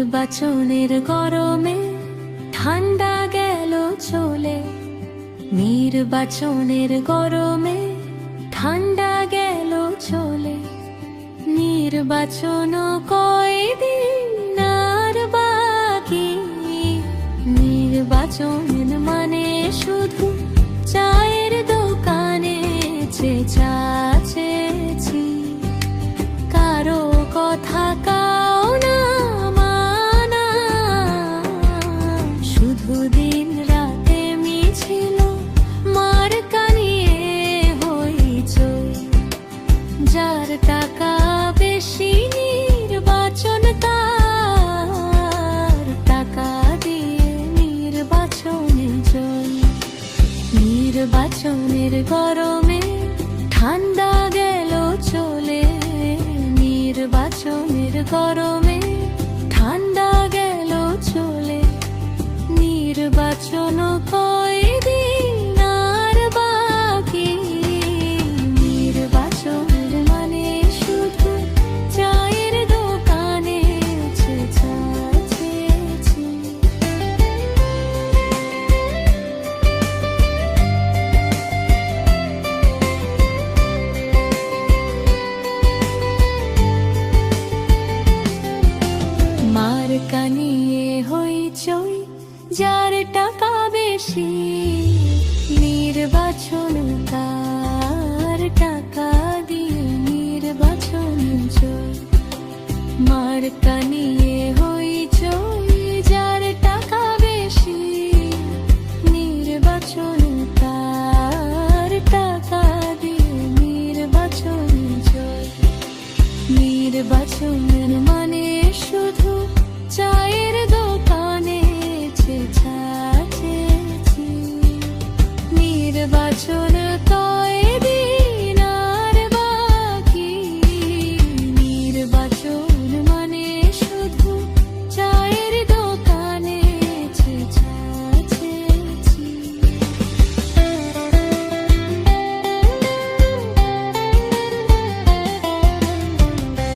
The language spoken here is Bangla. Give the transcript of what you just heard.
নির্বাচনের গরমে ঠান্ডা গেল চলে, নির্বাচনের গরমে ঠান্ডা গেল চলে। নির্বাচন কয়দিন আর বাকি, নির্বাচন মানে শুধু চায়ের দোকানে চেঁচাচ্ছি, কারো কথা কাও না মানা, শুধু দিন রাতে মিছিল মার্কা নিয়ে হইচই। যার টাকা বেশি নির্বাচন তার, টাকা দিয়ে নির্বাচনে জয়। নির্বাচনের গরমে ঠান্ডা গেল চলে, নির্বাচনের গরমে ঠান্ডা গেল চলে। নির্বাচন কয়দিন আর বাকি, নির্বাচনের মানে শুধু চায়ের দোকানে চেঁচাচ্ছি। মার্কা নিয়ে হইচই, যার টাকা বেশি নির্বাচন তার, টাকা দিয়ে নির্বাচন জয়। মার্কা নিয়ে হইচই, যার টাকা বেশি নির্বাচন তার, টাকা দিয়ে নির্বাচন জয়। নির্বাচনের মানে শুধু চায়ের দোকানে চেঁচাচ্ছি, নির্বাচন